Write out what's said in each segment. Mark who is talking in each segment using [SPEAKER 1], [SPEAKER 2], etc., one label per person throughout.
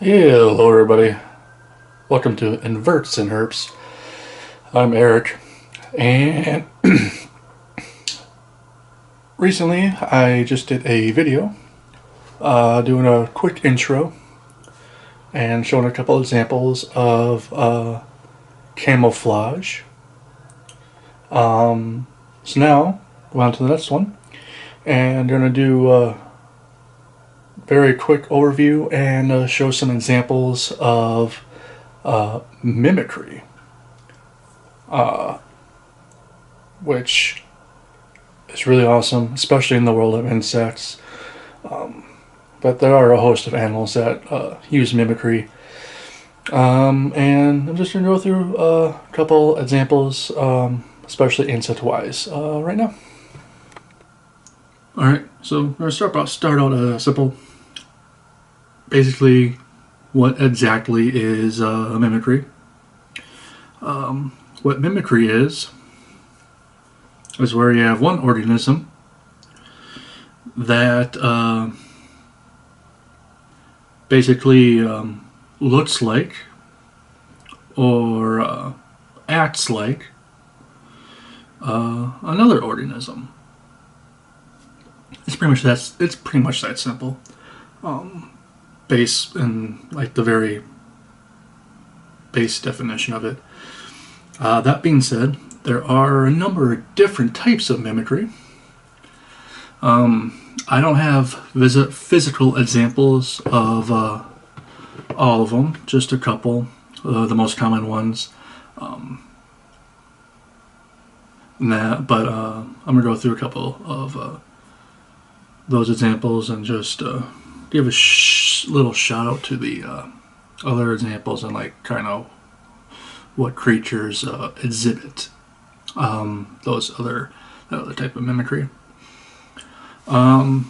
[SPEAKER 1] Hello, everybody. Welcome to Inverts and Herps. I'm Eric, and recently I just did a video doing a quick intro and showing a couple examples of camouflage. So now, go on to the next one, and I'm going to do a very quick overview and show some examples of mimicry, which is really awesome, especially in the world of insects. But there are a host of animals that use mimicry. And I'm just going to go through a couple examples, especially insect-wise, right now. Alright, so I'm going to start out simple. Basically, what exactly is mimicry? What mimicry is where you have one organism that basically looks like or acts like another organism. It's pretty much that simple. Base and like the very base definition of it. That being said, there are a number of different types of mimicry. I don't have physical examples of all of them, just a couple, the most common ones. I'm going to go through a couple of those examples and just give a little shout out to the other examples and like kind of what creatures exhibit that other type of mimicry. So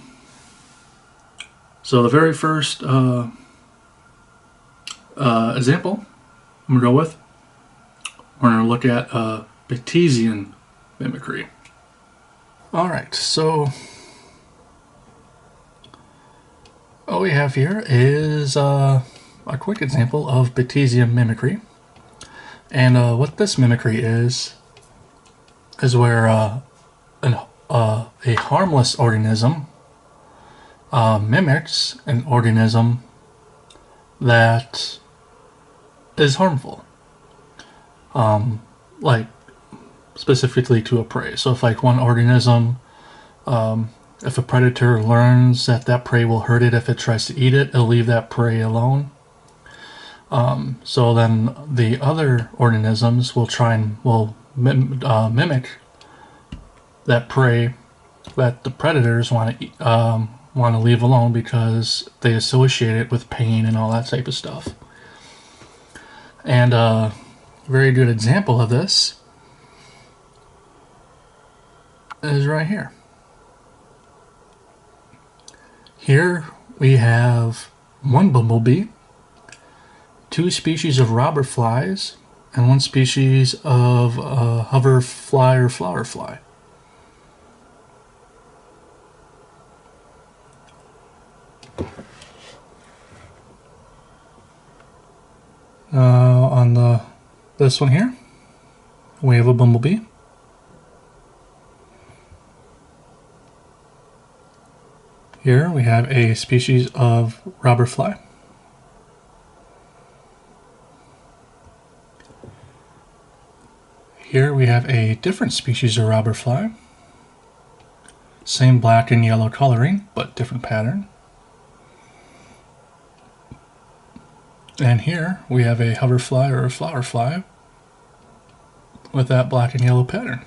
[SPEAKER 1] the very first example I'm going to go with, we're going to look at Batesian mimicry. Alright, so what we have here is a quick example of Batesian mimicry. And what this mimicry is where a harmless organism mimics an organism that is harmful, like specifically to a prey. So if like one organism, if a predator learns that prey will hurt it if it tries to eat it, it'll leave that prey alone. So then the other organisms will try and mimic that prey that the predators want to leave alone because they associate it with pain and all that type of stuff. And a very good example of this is right here. Here we have one bumblebee, two species of robber flies, and one species of hoverfly or flower fly. On this one here, we have a bumblebee. Here we have a species of robber fly. Here we have a different species of robber fly. Same black and yellow coloring, but different pattern. And here we have a hoverfly or a flower fly with that black and yellow pattern.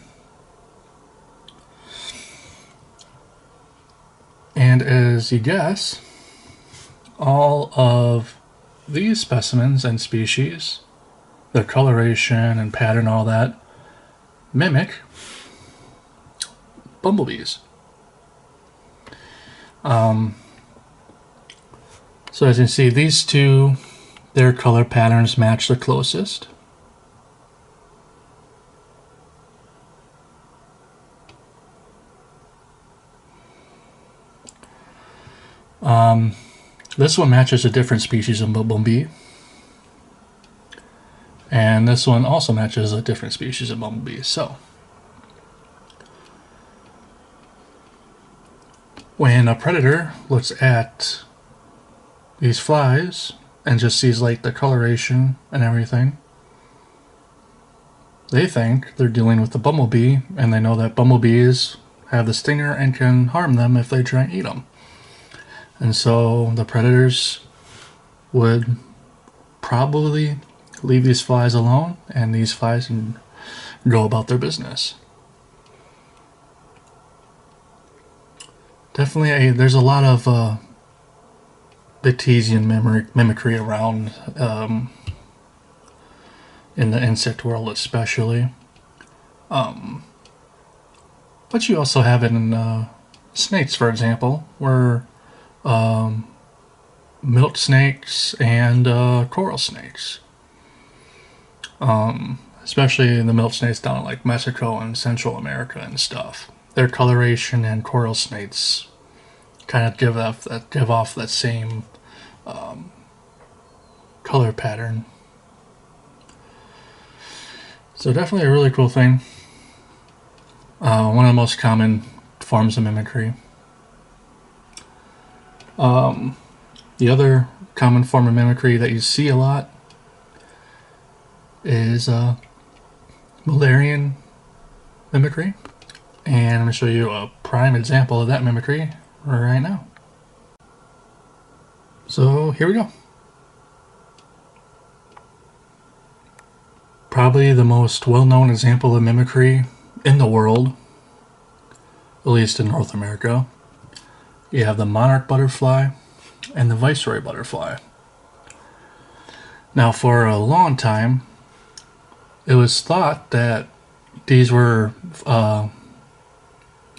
[SPEAKER 1] And as you guess, all of these specimens and species, their coloration and pattern, all that, mimic bumblebees. So as you can see, these two, their color patterns match the closest. This one matches a different species of bumblebee. And this one also matches a different species of bumblebee. So, when a predator looks at these flies and just sees like the coloration and everything, they think they're dealing with the bumblebee, and they know that bumblebees have the stinger and can harm them if they try and eat them. And so the predators would probably leave these flies alone, and these flies can go about their business. Definitely, there's a lot of Batesian mimicry around in the insect world, especially. But you also have it in snakes, for example, where milk snakes and coral snakes. Especially the milk snakes down in like Mexico and Central America and stuff. Their coloration and coral snakes kind of give off that same color pattern. So definitely a really cool thing. One of the most common forms of mimicry. The other common form of mimicry that you see a lot is Mullerian mimicry. And I'm going to show you a prime example of that mimicry right now. So here we go. Probably the most well-known example of mimicry in the world, at least in North America. You have the monarch butterfly and the viceroy butterfly. Now, for a long time, it was thought that these were, I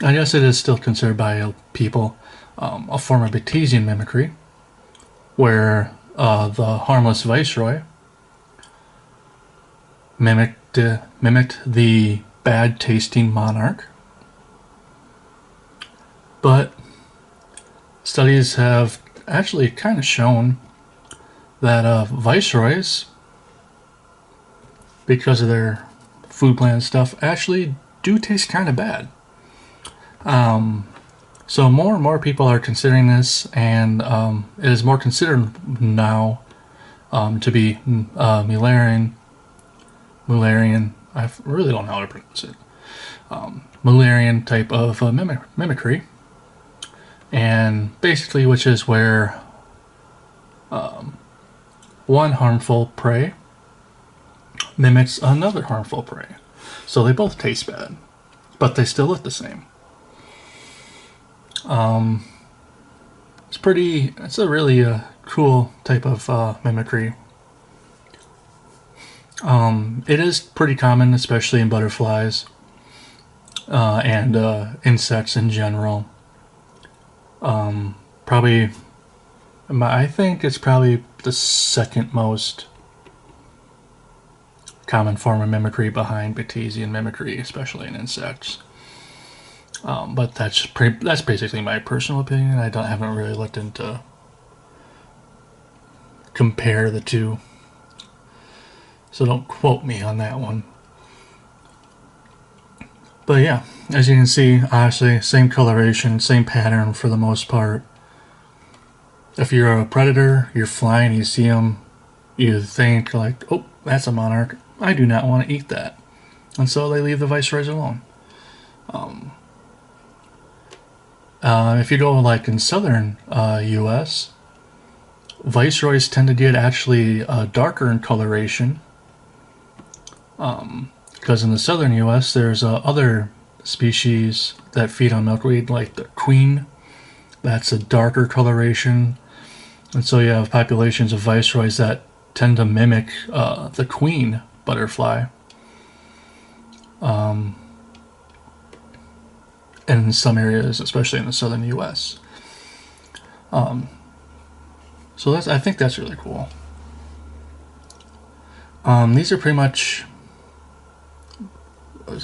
[SPEAKER 1] guess it is still considered by people, a form of Batesian mimicry, where the harmless viceroy mimicked the bad-tasting monarch. But studies have actually kind of shown that viceroys, because of their food plan and stuff, actually do taste kind of bad. So more and more people are considering this, and it is more considered now to be Mullerian. I really don't know how to pronounce it. Mullerian type of mimicry, and basically, which is where one harmful prey mimics another harmful prey. So they both taste bad, but they still look the same. It's a really cool type of mimicry. It is pretty common, especially in butterflies and insects in general. I think it's probably the second most common form of mimicry behind Batesian mimicry, especially in insects. But that's basically my personal opinion. I haven't really looked into compare the two, so don't quote me on that one. But yeah, as you can see, obviously same coloration, same pattern for the most part. If you're a predator, you're flying, you see them, you think like, oh, that's a monarch, I do not want to eat that. And so they leave the viceroys alone. If you go like in southern US, viceroys tend to get actually darker in coloration. Because in the southern US, there's other species that feed on milkweed, like the queen. That's a darker coloration. And so you have populations of viceroys that tend to mimic the queen butterfly. In some areas, especially in the southern US. So I think that's really cool. These are pretty much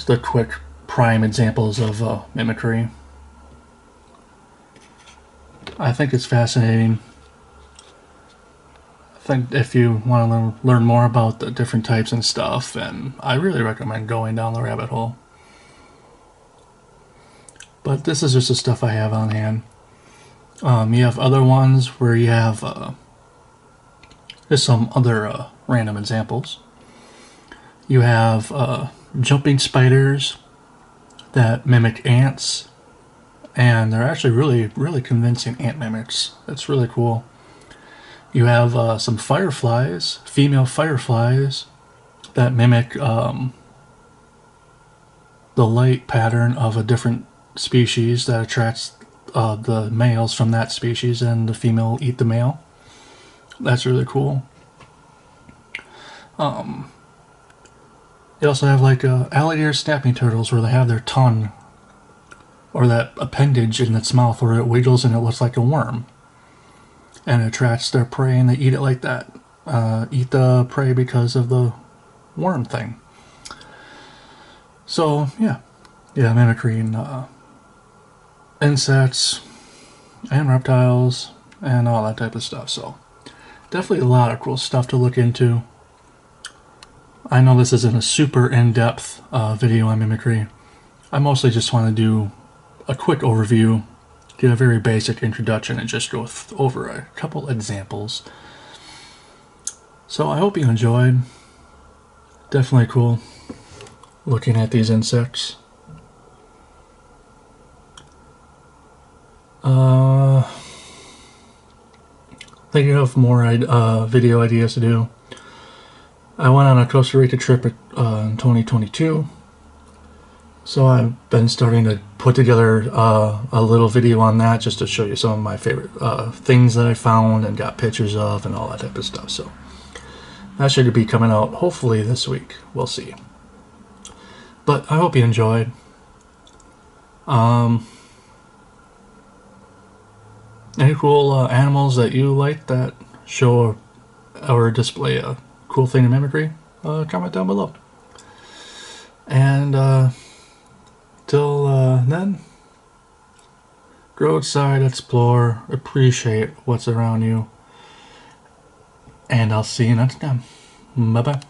[SPEAKER 1] the quick prime examples of mimicry. I think it's fascinating. think if you want to learn more about the different types and stuff, and I really recommend going down the rabbit hole. But this is just the stuff I have on hand. You have other ones where you have just some other random examples. You have jumping spiders that mimic ants, and they're actually really convincing ant mimics. That's really cool. You have some fireflies, female fireflies, that mimic the light pattern of a different species that attracts the males from that species, and the female will eat the male. That's really cool. You also have like alligator snapping turtles where they have their tongue or that appendage in its mouth where it wiggles and it looks like a worm. And it attracts their prey and they eat it like that. Eat the prey because of the worm thing. So, yeah, mimicking insects and reptiles and all that type of stuff. So, definitely a lot of cool stuff to look into. I know this isn't a super in-depth video on mimicry. I mostly just want to do a quick overview, get a very basic introduction, and just go over a couple examples. So I hope you enjoyed. Definitely cool looking at these insects. Thinking of more video ideas to do. I went on a Costa Rica trip in 2022. So I've been starting to put together a little video on that just to show you some of my favorite things that I found and got pictures of and all that type of stuff. So that should be coming out hopefully this week. We'll see. But I hope you enjoyed. Any cool animals that you like that show or display a cool thing in mimicry? Comment down below. And till then, go outside, explore, appreciate what's around you, and I'll see you next time. Bye-bye.